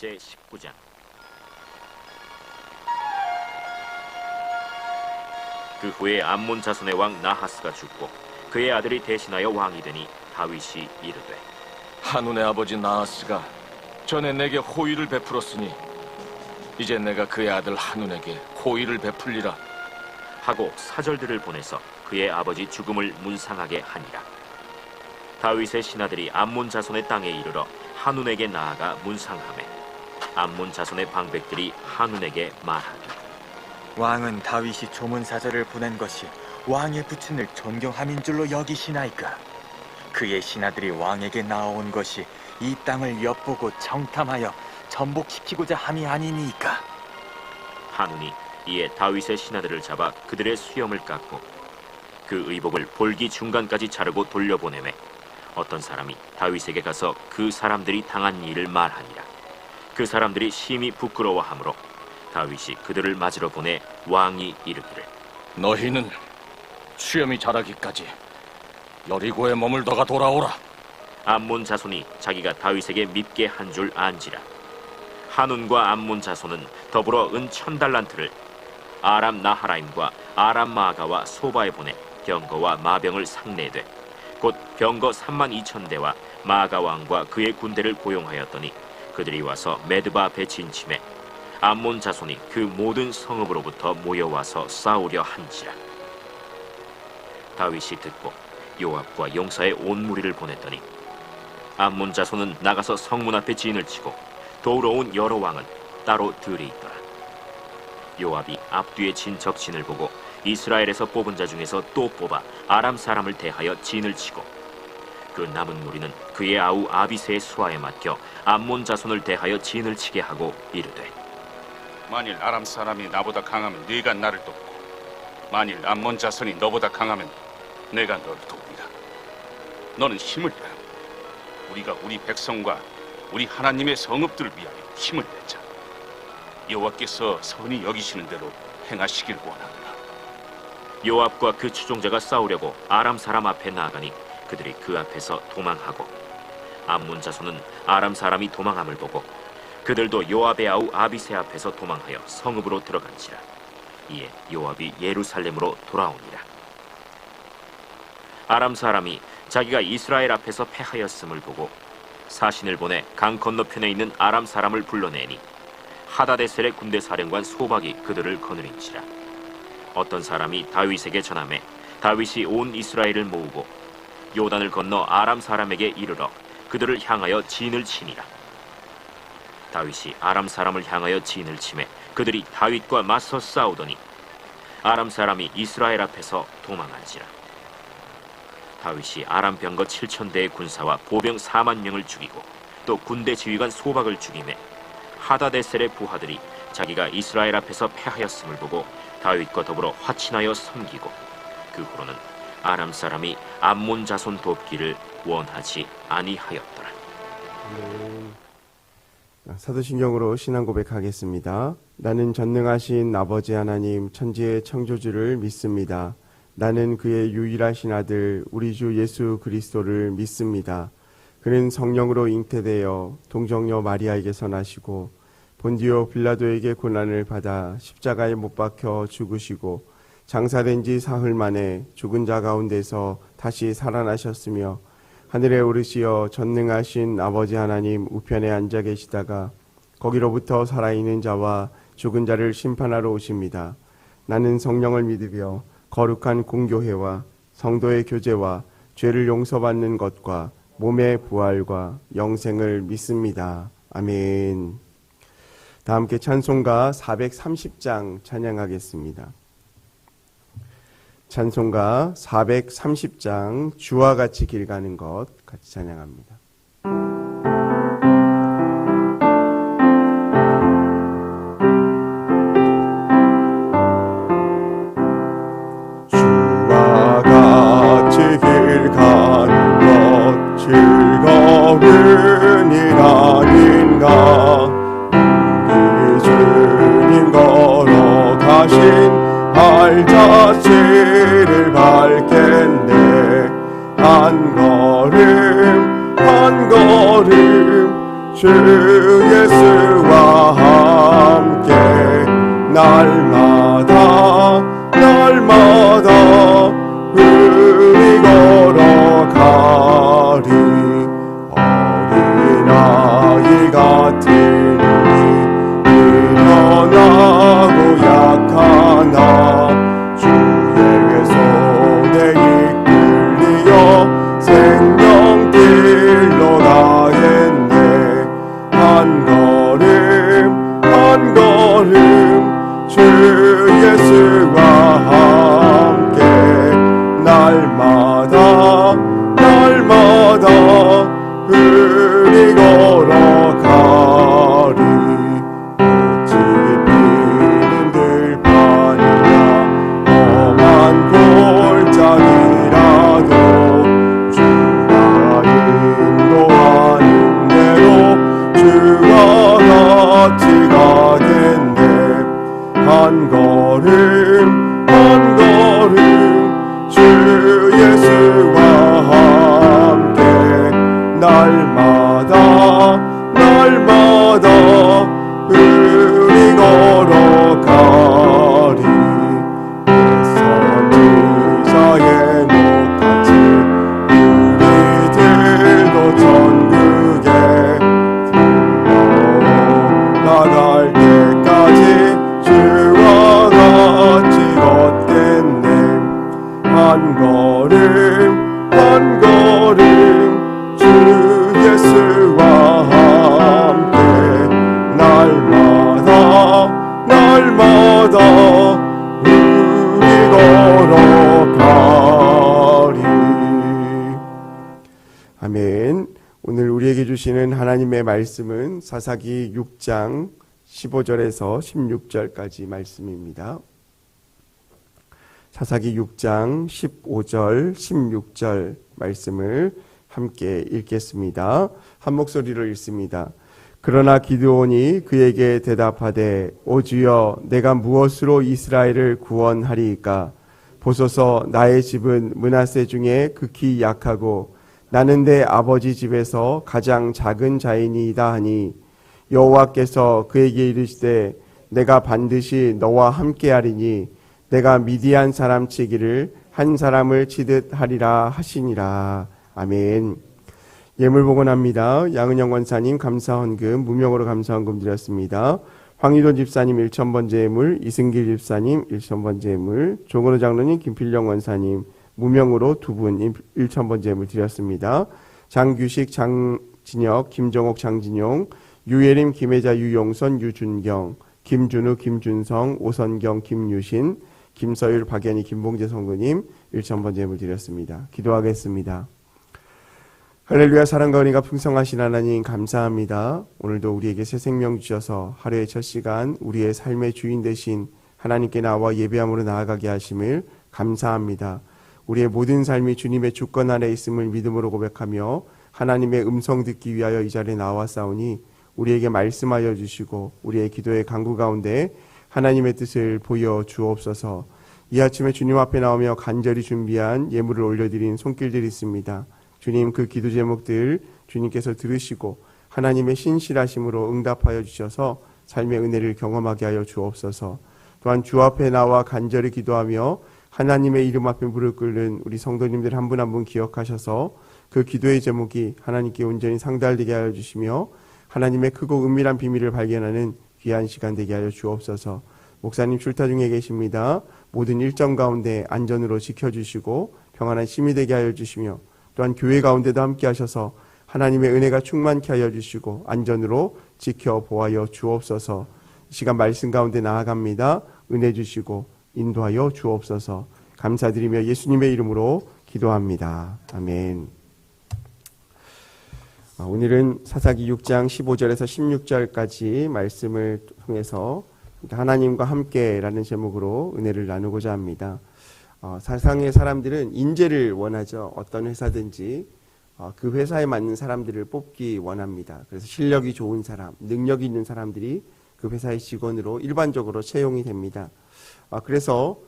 제19장. 그 후에 암몬 자손의 왕 나하스가 죽고 그의 아들이 대신하여 왕이 되니 다윗이 이르되, 한운의 아버지 나하스가 전에 내게 호의를 베풀었으니 이제 내가 그의 아들 한운에게 호의를 베풀리라 하고 사절들을 보내서 그의 아버지 죽음을 문상하게 하니라. 다윗의 신하들이 암몬 자손의 땅에 이르러 한운에게 나아가 문상하매 암몬 자손의 방백들이 한운에게 말하되, 왕은 다윗이 조문 사절을 보낸 것이 왕의 부친을 존경함인 줄로 여기시나이까? 그의 신하들이 왕에게 나아온 것이 이 땅을 엿보고 정탐하여 전복시키고자 함이 아니니까? 한운이 이에 다윗의 신하들을 잡아 그들의 수염을 깎고 그 의복을 볼기 중간까지 자르고 돌려보내매 어떤 사람이 다윗에게 가서 그 사람들이 당한 일을 말하니라. 그 사람들이 심히 부끄러워하므로 다윗이 그들을 맞으러 보내 왕이 이르기를, 너희는 수염이 자라기까지 여리고에 머물다가 돌아오라. 암몬 자손이 자기가 다윗에게 밉게 한 줄 안지라. 한운과 암몬 자손은 더불어 은 1000달란트를 아람 나하라임과 아람 마아가와 소바에 보내 병거와 마병을 상내되 곧 병거 32,000대와 마아가 왕과 그의 군대를 고용하였더니 그들이 와서 메드바 앞에 진침해 암몬 자손이 그 모든 성읍으로부터 모여와서 싸우려 한지라. 다윗이 듣고 요압과 용사의 온 무리를 보냈더니 암몬 자손은 나가서 성문 앞에 진을 치고 도우러 온 여러 왕은 따로 들이 있더라. 요압이 앞뒤에 진 적진을 보고 이스라엘에서 뽑은 자 중에서 또 뽑아 아람 사람을 대하여 진을 치고 그 남은 무리는 그의 아우 아비새의 수하에 맡겨 암몬 자손을 대하여 진을 치게 하고 이르되, 만일 아람 사람이 나보다 강하면 네가 나를 돕고 만일 암몬 자손이 너보다 강하면 내가 너를 돕니다. 너는 힘을 내라. 우리가 우리 백성과 우리 하나님의 성읍들을 위하여 힘을 내자. 여호와께서 선히 여기시는 대로 행하시길 원하노라. 요압과 그 추종자가 싸우려고 아람 사람 앞에 나아가니 그들이 그 앞에서 도망하고 암몬 자손은 아람 사람이 도망함을 보고 그들도 요압의 아우 아비새 앞에서 도망하여 성읍으로 들어간지라. 이에 요압이 예루살렘으로 돌아오니라. 아람 사람이 자기가 이스라엘 앞에서 패하였음을 보고 사신을 보내 강 건너편에 있는 아람 사람을 불러내니 하다데셀의 군대 사령관 소박이 그들을 거느린지라. 어떤 사람이 다윗에게 전하매 다윗이 온 이스라엘을 모으고 요단을 건너 아람 사람에게 이르러 그들을 향하여 진을 치니라. 다윗이 아람 사람을 향하여 진을 치매 그들이 다윗과 맞서 싸우더니 아람 사람이 이스라엘 앞에서 도망한지라. 다윗이 아람 병거 7,000대의 군사와 보병 40,000명을 죽이고 또 군대 지휘관 소박을 죽이매 하다데셀의 부하들이 자기가 이스라엘 앞에서 패하였음을 보고 다윗과 더불어 화친하여 섬기고 그 후로는 아람 사람이 암몬 자손 돕기를 원하지 아니하였더라. 사도신경으로 신앙 고백하겠습니다. 나는 전능하신 아버지 하나님 천지의 창조주를 믿습니다. 나는 그의 유일하신 아들 우리 주 예수 그리스도를 믿습니다. 그는 성령으로 잉태되어 동정녀 마리아에게서 나시고 본디오 빌라도에게 고난을 받아 십자가에 못 박혀 죽으시고 장사된 지 사흘 만에 죽은 자 가운데서 다시 살아나셨으며 하늘에 오르시어 전능하신 아버지 하나님 우편에 앉아 계시다가 거기로부터 살아있는 자와 죽은 자를 심판하러 오십니다. 나는 성령을 믿으며 거룩한 공교회와 성도의 교제와 죄를 용서받는 것과 몸의 부활과 영생을 믿습니다. 아멘. 다 함께 찬송가 430장 찬양하겠습니다. 찬송가 430장 주와 같이 길 가는 것 같이 찬양합니다. 주와 같이 길 가는 것 즐거운 일 아닌가. 우리 주님 걸어가신 발 자체를 밟겠네. 한 걸음 한 걸음 주 예수 날마다 우리 걸어가리. 어린아이 같은 우리 미련하고 약하나 주의 손에 이끌리어 생명길로 가겠네. 한 걸음 주 예수와 함께 날마다 우리 걸어가리. 오직 비는 들판이나 험한 골짜기라도 주가 인도하는 대로 주와 같이 가겠네. 한 걸음 주 예수와 함께 날마다 우리 걸어가리. 선지자의 목같이 우리들도 천국에 나갈 때까지 주와 같이 걷겠네. 한 걸음 주 예수와 함께 날마다 우리 걸어가리. 아멘. 오늘 우리에게 주시는 하나님의 말씀은 사사기 6장 15절에서 16절까지 말씀입니다. 사사기 6장 15절, 16절 말씀을 함께 읽겠습니다. 한 목소리로 읽습니다. 그러나 기드온이 그에게 대답하되 오 주여 내가 무엇으로 이스라엘을 구원하리이까? 보소서 나의 집은 므낫세 중에 극히 약하고 나는 내 아버지 집에서 가장 작은 자이니이다 하니 여호와께서 그에게 이르시되 내가 반드시 너와 함께하리니 내가 미디안 사람 치기를 한 사람을 치듯 하리라 하시니라. 아멘. 예물 복원합니다. 양은영 원사님 감사헌금 무명으로 감사헌금 드렸습니다. 황희돈 집사님 1,000번째 예물, 이승길 집사님 1,000번째 예물, 조건우 장로님, 김필령 원사님 무명으로 두 분 1,000번째 예물 드렸습니다. 장규식, 장진혁, 김정옥, 장진용, 유예림, 김혜자, 유용선, 유준경, 김준우, 김준성, 오선경, 김유신, 김서율, 박연희, 김봉재 성도님 1,000번째 예물 드렸습니다. 기도하겠습니다. 할렐루야. 사랑과 은혜가 풍성하신 하나님 감사합니다. 오늘도 우리에게 새 생명 주셔서 하루의 첫 시간 우리의 삶의 주인 되신 하나님께 나와 예배함으로 나아가게 하심을 감사합니다. 우리의 모든 삶이 주님의 주권 아래 있음을 믿음으로 고백하며 하나님의 음성 듣기 위하여 이 자리에 나왔사오니 우리에게 말씀하여 주시고 우리의 기도의 간구 가운데 하나님의 뜻을 보여 주옵소서. 이 아침에 주님 앞에 나오며 간절히 준비한 예물을 올려드린 손길들이 있습니다. 주님, 그 기도 제목들 주님께서 들으시고 하나님의 신실하심으로 응답하여 주셔서 삶의 은혜를 경험하게 하여 주옵소서. 또한 주 앞에 나와 간절히 기도하며 하나님의 이름 앞에 무릎 꿇는 우리 성도님들 한 분 한 분 기억하셔서 그 기도의 제목이 하나님께 온전히 상달되게 하여 주시며 하나님의 크고 은밀한 비밀을 발견하는 귀한 시간 되게 하여 주옵소서. 목사님 출타 중에 계십니다. 모든 일정 가운데 안전으로 지켜주시고 평안한 심이 되게 하여 주시며 또한 교회 가운데도 함께 하셔서 하나님의 은혜가 충만케 하여 주시고 안전으로 지켜 보하여 주옵소서. 이 시간 말씀 가운데 나아갑니다. 은혜 주시고 인도하여 주옵소서. 감사드리며 예수님의 이름으로 기도합니다. 아멘. 오늘은 사사기 6장 15절에서 16절까지 말씀을 통해서 하나님과 함께라는 제목으로 은혜를 나누고자 합니다. 세상의 사람들은 인재를 원하죠. 어떤 회사든지 그 회사에 맞는 사람들을 뽑기 원합니다. 그래서 실력이 좋은 사람, 능력이 있는 사람들이 그 회사의 직원으로 일반적으로 채용이 됩니다. 그래서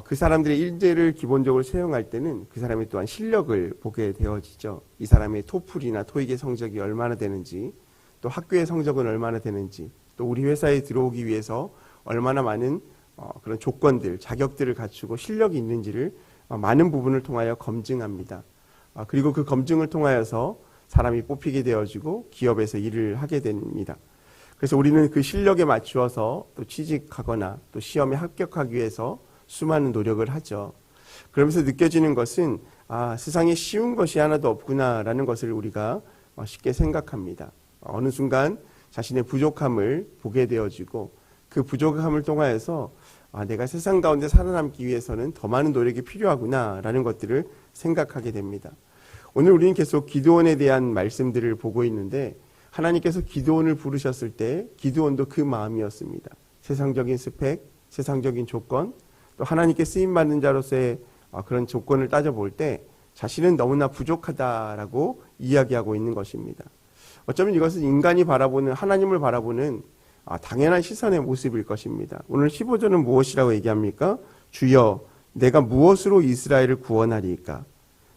그 사람들의 인재를 기본적으로 채용할 때는 그 사람의 또한 실력을 보게 되어지죠. 이 사람의 토플이나 토익의 성적이 얼마나 되는지, 또 학교의 성적은 얼마나 되는지, 또 우리 회사에 들어오기 위해서 얼마나 많은 그런 조건들, 자격들을 갖추고 실력이 있는지를 많은 부분을 통하여 검증합니다. 그리고 그 검증을 통하여서 사람이 뽑히게 되어지고 기업에서 일을 하게 됩니다. 그래서 우리는 그 실력에 맞추어서 또 취직하거나 또 시험에 합격하기 위해서 수많은 노력을 하죠. 그러면서 느껴지는 것은 세상에 쉬운 것이 하나도 없구나라는 것을 우리가 쉽게 생각합니다. 어느 순간 자신의 부족함을 보게 되어지고 그 부족함을 통하여서 내가 세상 가운데 살아남기 위해서는 더 많은 노력이 필요하구나라는 것들을 생각하게 됩니다. 오늘 우리는 계속 기드온에 대한 말씀들을 보고 있는데 하나님께서 기드온을 부르셨을 때 기드온도 그 마음이었습니다. 세상적인 스펙, 세상적인 조건, 또 하나님께 쓰임받는 자로서의 그런 조건을 따져볼 때 자신은 너무나 부족하다라고 이야기하고 있는 것입니다. 어쩌면 이것은 인간이 바라보는, 하나님을 바라보는 당연한 시선의 모습일 것입니다. 오늘 15절은 무엇이라고 얘기합니까? 주여, 내가 무엇으로 이스라엘을 구원하리이까?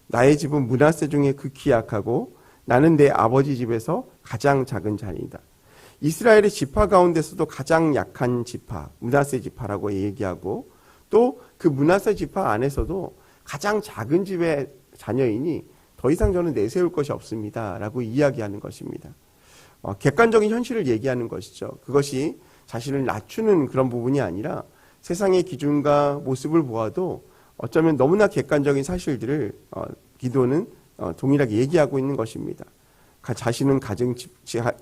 나의 집은 므낫세 중에 극히 약하고 나는 내 아버지 집에서 가장 작은 자니이다. 이스라엘의 지파 가운데서도 가장 약한 지파, 므낫세 지파라고 얘기하고 또 그 므낫세 지파 안에서도 가장 작은 집의 자녀이니 더 이상 저는 내세울 것이 없습니다 라고 이야기하는 것입니다. 객관적인 현실을 얘기하는 것이죠. 그것이 자신을 낮추는 그런 부분이 아니라 세상의 기준과 모습을 보아도 어쩌면 너무나 객관적인 사실들을 기도는 동일하게 얘기하고 있는 것입니다. 자신은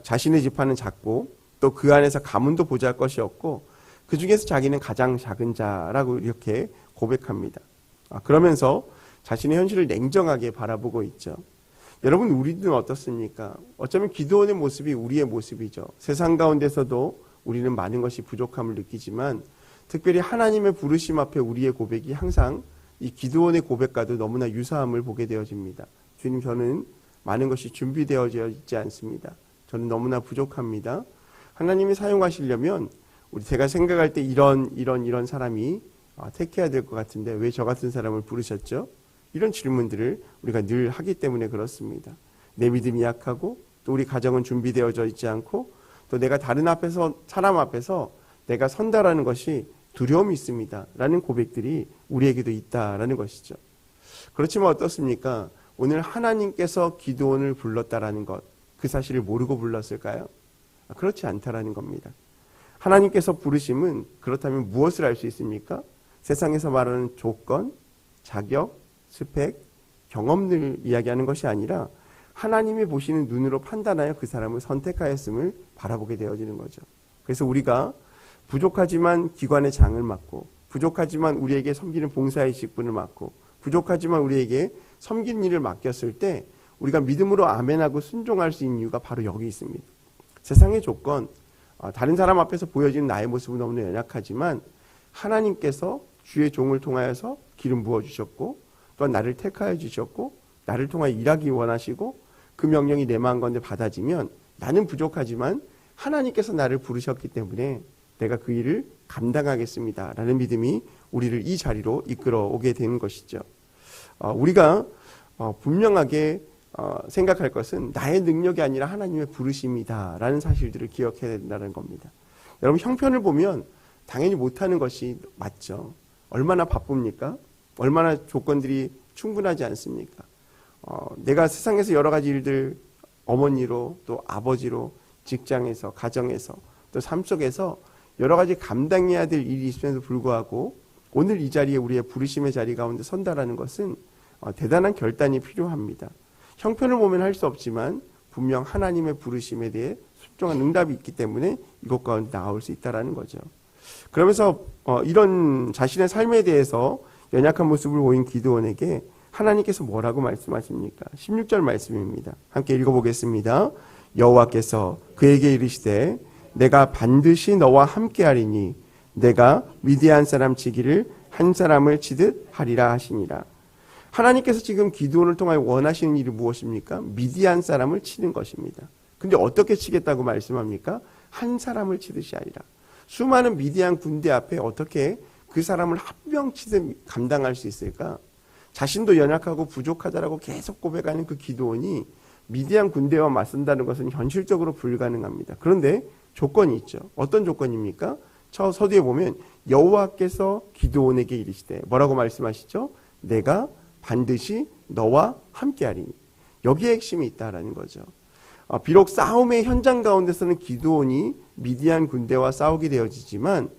자신의 지파는 작고 또 그 안에서 가문도 보잘것이 없고 그 중에서 자기는 가장 작은 자라고 이렇게 고백합니다. 그러면서 자신의 현실을 냉정하게 바라보고 있죠. 여러분, 우리는 어떻습니까? 어쩌면 기드온의 모습이 우리의 모습이죠. 세상 가운데서도 우리는 많은 것이 부족함을 느끼지만 특별히 하나님의 부르심 앞에 우리의 고백이 항상 이 기드온의 고백과도 너무나 유사함을 보게 되어집니다. 주님, 저는 많은 것이 준비되어져 있지 않습니다. 저는 너무나 부족합니다. 하나님이 사용하시려면 제가 생각할 때 이런 사람이 택해야 될 것 같은데 왜 저 같은 사람을 부르셨죠? 이런 질문들을 우리가 늘 하기 때문에 그렇습니다. 내 믿음이 약하고 또 우리 가정은 준비되어져 있지 않고 또 내가 다른 사람 앞에서 내가 선다라는 것이 두려움이 있습니다 라는 고백들이 우리에게도 있다라는 것이죠. 그렇지만 어떻습니까? 오늘 하나님께서 기드온을 불렀다라는 것, 그 사실을 모르고 불렀을까요? 그렇지 않다라는 겁니다. 하나님께서 부르심은 그렇다면 무엇을 알 수 있습니까? 세상에서 말하는 조건, 자격, 스펙, 경험을 이야기하는 것이 아니라 하나님이 보시는 눈으로 판단하여 그 사람을 선택하였음을 바라보게 되어지는 거죠. 그래서 우리가 부족하지만 기관의 장을 맡고 부족하지만 우리에게 섬기는 봉사의 직분을 맡고 부족하지만 우리에게 섬기는 일을 맡겼을 때 우리가 믿음으로 아멘하고 순종할 수 있는 이유가 바로 여기 있습니다. 세상의 조건, 다른 사람 앞에서 보여지는 나의 모습은 너무나 연약하지만 하나님께서 주의 종을 통하여서 기름 부어주셨고 또한 나를 택하여 주셨고 나를 통하여 일하기 원하시고 그 명령이 내 마음 가운데 받아지면 나는 부족하지만 하나님께서 나를 부르셨기 때문에 내가 그 일을 감당하겠습니다 라는 믿음이 우리를 이 자리로 이끌어 오게 되는 것이죠. 우리가 분명하게 생각할 것은 나의 능력이 아니라 하나님의 부르심이다 라는 사실들을 기억해야 된다는 겁니다. 여러분, 형편을 보면 당연히 못하는 것이 맞죠. 얼마나 바쁩니까? 얼마나 조건들이 충분하지 않습니까? 내가 세상에서 여러 가지 일들, 어머니로 또 아버지로 직장에서 가정에서 또 삶 속에서 여러 가지 감당해야 될 일이 있음에도 불구하고 오늘 이 자리에 우리의 부르심의 자리 가운데 선다라는 것은 대단한 결단이 필요합니다. 형편을 보면 할 수 없지만 분명 하나님의 부르심에 대해 순종한 응답이 있기 때문에 이것 가운데 나올 수 있다는 거죠. 그러면서 이런 자신의 삶에 대해서 연약한 모습을 보인 기드온에게 하나님께서 뭐라고 말씀하십니까? 16절 말씀입니다. 함께 읽어보겠습니다. 여호와께서 그에게 이르시되 내가 반드시 너와 함께하리니 내가 미디안 사람 치기를 한 사람을 치듯 하리라 하시니라. 하나님께서 지금 기드온을 통하여 원하시는 일이 무엇입니까? 미디안 사람을 치는 것입니다. 근데 어떻게 치겠다고 말씀합니까? 한 사람을 치듯이 하리라. 수많은 미디안 군대 앞에 어떻게 그 사람을 한 명 치듯 감당할 수 있을까? 자신도 연약하고 부족하다라고 계속 고백하는 그 기드온이 미디안 군대와 맞선다는 것은 현실적으로 불가능합니다. 그런데 조건이 있죠. 어떤 조건입니까? 서두에 보면 여호와께서 기드온에게 이르시되 뭐라고 말씀하시죠? 내가 반드시 너와 함께하리니. 여기에 핵심이 있다라는 거죠. 비록 싸움의 현장 가운데서는 기드온이 미디안 군대와 싸우게 되어지지만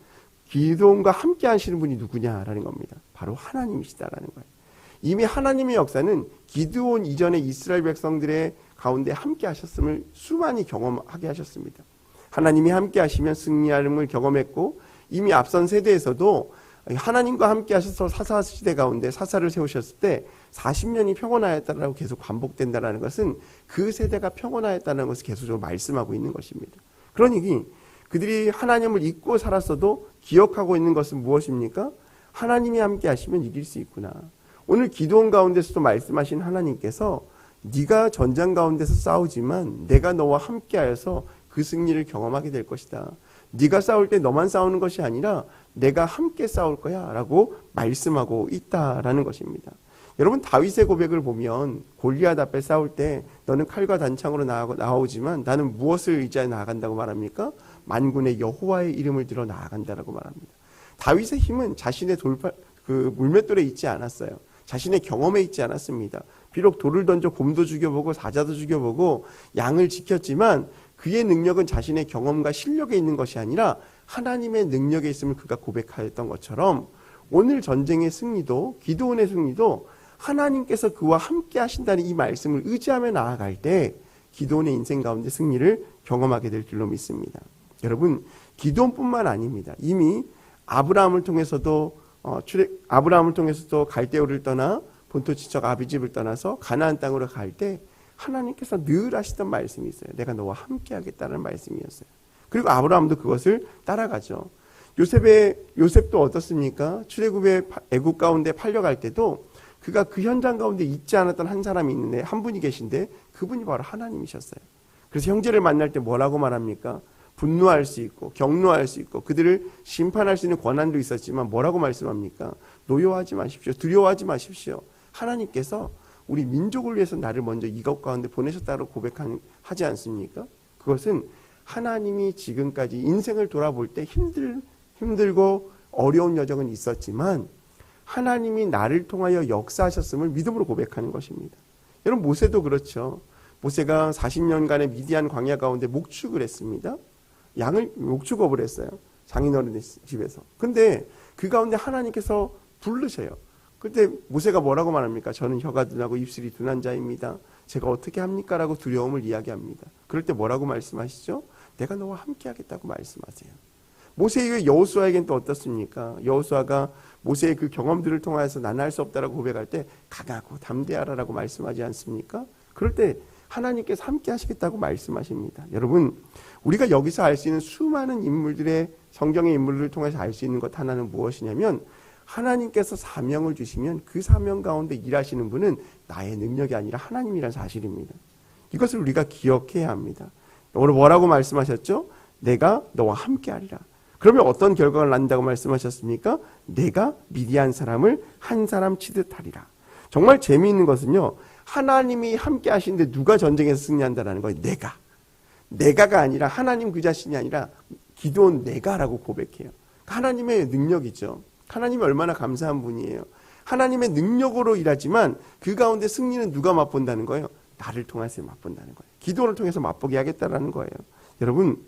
기드온과 함께 하시는 분이 누구냐라는 겁니다. 바로 하나님이시다라는 거예요. 이미 하나님의 역사는 기드온 이전에 이스라엘 백성들의 가운데 함께 하셨음을 수많이 경험하게 하셨습니다. 하나님이 함께 하시면 승리함을 경험했고, 이미 앞선 세대에서도 하나님과 함께 하셔서 사사 시대 가운데 사사를 세우셨을 때 40년이 평온하였다라고 계속 반복된다는 것은 그 세대가 평온하였다는 것을 계속적으로 말씀하고 있는 것입니다. 그러니 그들이 하나님을 잊고 살았어도 기억하고 있는 것은 무엇입니까? 하나님이 함께 하시면 이길 수 있구나. 오늘 기도원 가운데서도 말씀하신 하나님께서 네가 전장 가운데서 싸우지만 내가 너와 함께하여서 그 승리를 경험하게 될 것이다. 네가 싸울 때 너만 싸우는 것이 아니라 내가 함께 싸울 거야 라고 말씀하고 있다라는 것입니다. 여러분, 다윗의 고백을 보면 골리앗 앞에 싸울 때 너는 칼과 단창으로 나오지만 나는 무엇을 의지하여 나아간다고 말합니까? 만군의 여호와의 이름을 들어 나아간다라고 말합니다. 다윗의 힘은 자신의 물맷돌에 있지 않았어요. 자신의 경험에 있지 않았습니다. 비록 돌을 던져 곰도 죽여보고 사자도 죽여보고 양을 지켰지만 그의 능력은 자신의 경험과 실력에 있는 것이 아니라 하나님의 능력에 있음을 그가 고백하였던 것처럼 오늘 전쟁의 승리도, 기드온의 승리도 하나님께서 그와 함께 하신다는 이 말씀을 의지하며 나아갈 때 기드온의 인생 가운데 승리를 경험하게 될 줄로 믿습니다. 여러분, 기드온뿐만 아닙니다. 이미 아브라함을 통해서도 갈대오를 떠나 본토 지척 아비집을 떠나서 가나안 땅으로 갈 때 하나님께서 늘 하시던 말씀이 있어요. 내가 너와 함께 하겠다는 말씀이었어요. 그리고 아브라함도 그것을 따라가죠. 요셉도 어떻습니까? 출애굽의 애굽 가운데 팔려갈 때도 그가 그 현장 가운데 있지 않았던 한 사람이 있는데, 한 분이 계신데 그분이 바로 하나님이셨어요. 그래서 형제를 만날 때 뭐라고 말합니까? 분노할 수 있고 격노할 수 있고 그들을 심판할 수 있는 권한도 있었지만 뭐라고 말씀합니까? 노여워하지 마십시오. 두려워하지 마십시오. 하나님께서 우리 민족을 위해서 나를 먼저 이것 가운데 보내셨다고 고백하지 않습니까? 그것은 하나님이 지금까지 인생을 돌아볼 때 힘들고 어려운 여정은 있었지만 하나님이 나를 통하여 역사하셨음을 믿음으로 고백하는 것입니다. 여러분, 모세도 그렇죠. 모세가 40년간의 미디안 광야 가운데 목축을 했습니다. 목축업을 했어요. 장인어른의 집에서. 근데 그 가운데 하나님께서 부르셔요. 그때 모세가 뭐라고 말합니까? 저는 혀가 둔하고 입술이 둔한 자입니다. 제가 어떻게 합니까? 라고 두려움을 이야기합니다. 그럴 때 뭐라고 말씀하시죠? 내가 너와 함께 하겠다고 말씀하세요. 모세 이후에 여호수아에겐 또 어떻습니까? 여호수아가 모세의 그 경험들을 통해서 나는 할 수 없다라고 고백할 때 강하고 담대하라라고 말씀하지 않습니까? 그럴 때 하나님께서 함께 하시겠다고 말씀하십니다. 여러분, 우리가 여기서 알 수 있는 수많은 인물들의 성경의 인물들을 통해서 알 수 있는 것 하나는 무엇이냐면 하나님께서 사명을 주시면 그 사명 가운데 일하시는 분은 나의 능력이 아니라 하나님이라는 사실입니다. 이것을 우리가 기억해야 합니다. 오늘 뭐라고 말씀하셨죠? 내가 너와 함께 하리라. 그러면 어떤 결과가 난다고 말씀하셨습니까? 내가 미디안 사람을 한 사람 치듯 하리라. 정말 재미있는 것은요, 하나님이 함께 하시는데 누가 전쟁에서 승리한다는 거예요? 내가가 아니라 하나님 그 자신이 아니라 기드온 내가라고 고백해요. 하나님의 능력이죠. 하나님이 얼마나 감사한 분이에요. 하나님의 능력으로 일하지만 그 가운데 승리는 누가 맛본다는 거예요? 나를 통해서 맛본다는 거예요. 기도를 통해서 맛보게 하겠다라는 거예요. 여러분,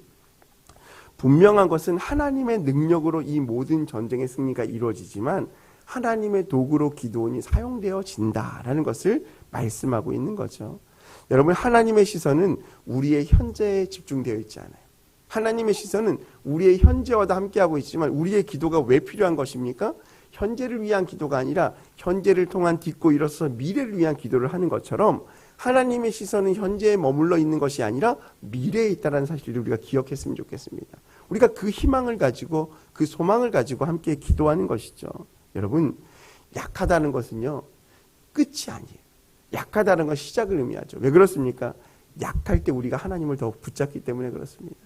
분명한 것은 하나님의 능력으로 이 모든 전쟁의 승리가 이루어지지만 하나님의 도구로 기드온이 사용되어진다라는 것을 말씀하고 있는 거죠. 여러분, 하나님의 시선은 우리의 현재에 집중되어 있지 않아요. 하나님의 시선은 우리의 현재와도 함께하고 있지만 우리의 기도가 왜 필요한 것입니까? 현재를 위한 기도가 아니라 현재를 통한 딛고 일어서서 미래를 위한 기도를 하는 것처럼 하나님의 시선은 현재에 머물러 있는 것이 아니라 미래에 있다는 사실을 우리가 기억했으면 좋겠습니다. 우리가 그 희망을 가지고 그 소망을 가지고 함께 기도하는 것이죠. 여러분, 약하다는 것은요, 끝이 아니에요. 약하다는 건 시작을 의미하죠. 왜 그렇습니까? 약할 때 우리가 하나님을 더욱 붙잡기 때문에 그렇습니다.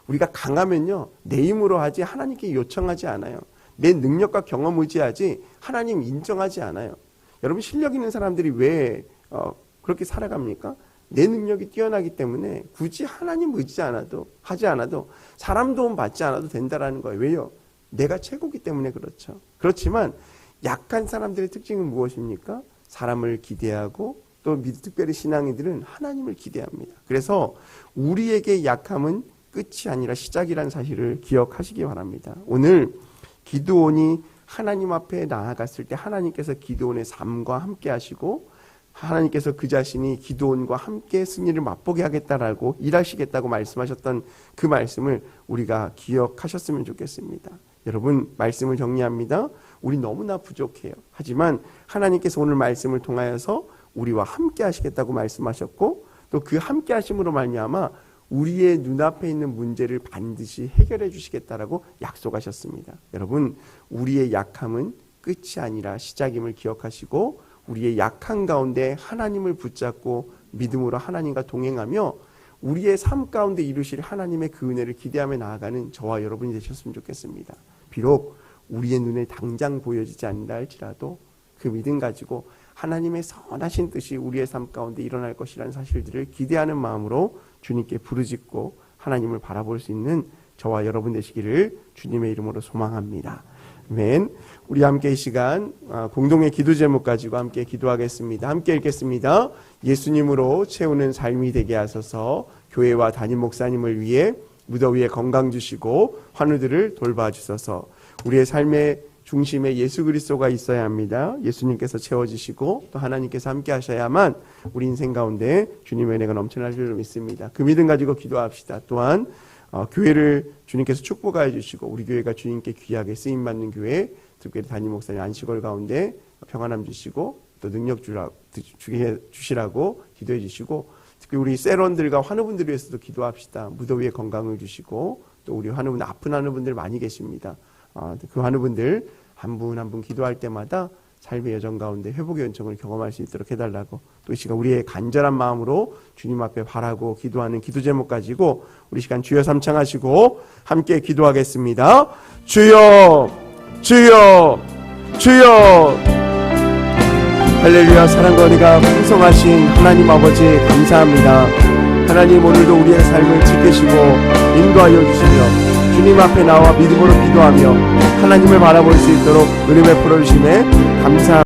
우리가 강하면요, 내 힘으로 하지 하나님께 요청하지 않아요. 내 능력과 경험 의지하지 하나님 인정하지 않아요. 여러분, 실력 있는 사람들이 왜 그렇게 살아갑니까? 내 능력이 뛰어나기 때문에 굳이 하나님 하지 않아도 사람 도움 받지 않아도 된다라는 거예요. 왜요? 내가 최고기 때문에 그렇죠. 그렇지만 약한 사람들의 특징은 무엇입니까? 사람을 기대하고 또 특별히 신앙인들은 하나님을 기대합니다. 그래서 우리에게 약함은 끝이 아니라 시작이라는 사실을 기억하시기 바랍니다. 오늘 기드온이 하나님 앞에 나아갔을 때 하나님께서 기드온의 삶과 함께 하시고 하나님께서 그 자신이 기드온과 함께 승리를 맛보게 하겠다라고 일하시겠다고 말씀하셨던 그 말씀을 우리가 기억하셨으면 좋겠습니다. 여러분, 말씀을 정리합니다. 우리 너무나 부족해요. 하지만 하나님께서 오늘 말씀을 통하여서 우리와 함께 하시겠다고 말씀하셨고 또 그 함께 하심으로 말미암아 우리의 눈앞에 있는 문제를 반드시 해결해 주시겠다라고 약속하셨습니다. 여러분, 우리의 약함은 끝이 아니라 시작임을 기억하시고 우리의 약한 가운데 하나님을 붙잡고 믿음으로 하나님과 동행하며 우리의 삶 가운데 이루실 하나님의 그 은혜를 기대하며 나아가는 저와 여러분이 되셨으면 좋겠습니다. 비록 우리의 눈에 당장 보여지지 않는다 할지라도 그 믿음 가지고 하나님의 선하신 뜻이 우리의 삶 가운데 일어날 것이라는 사실들을 기대하는 마음으로 주님께 부르짖고 하나님을 바라볼 수 있는 저와 여러분 되시기를 주님의 이름으로 소망합니다. 아멘. 우리 함께 이 시간 공동의 기도 제목 가지고 함께 기도하겠습니다. 함께 읽겠습니다. 예수님으로 채우는 삶이 되게 하소서. 교회와 담임 목사님을 위해 무더위에 건강 주시고 환우들을 돌봐주소서. 우리의 삶의 중심에 예수 그리스도가 있어야 합니다. 예수님께서 채워주시고 또 하나님께서 함께 하셔야만 우리 인생 가운데 주님의 은혜가 넘쳐날 줄 믿습니다. 그 믿음 가지고 기도합시다. 또한 교회를 주님께서 축복하여 주시고 우리 교회가 주님께 귀하게 쓰임받는 교회, 특별히 담임 목사님 안식월 가운데 평안함 주시고 또 능력 주시라고 기도해 주시고 특히 우리 세런들과 환우분들 위해서도 기도합시다. 무더위에 건강을 주시고 또 우리 환우분 아픈 환우분들 많이 계십니다. 그 환우분들 한 분 한 분 기도할 때마다 삶의 여정 가운데 회복의 연청을 경험할 수 있도록 해달라고 또 이 시간 우리의 간절한 마음으로 주님 앞에 바라고 기도하는 기도 제목 가지고 우리 시간 주여 삼창하시고 함께 기도하겠습니다. 주여 주여 주여. 할렐루야. 사랑과 은혜가 풍성하신 하나님 아버지 감사합니다. 하나님, 오늘도 우리의 삶을 지키시고 인도하여 주시며 주님 앞에 나와 믿음으로 기도하며 하나님을 바라볼 수 있도록 은혜 베풀어 주심에 감사합니다.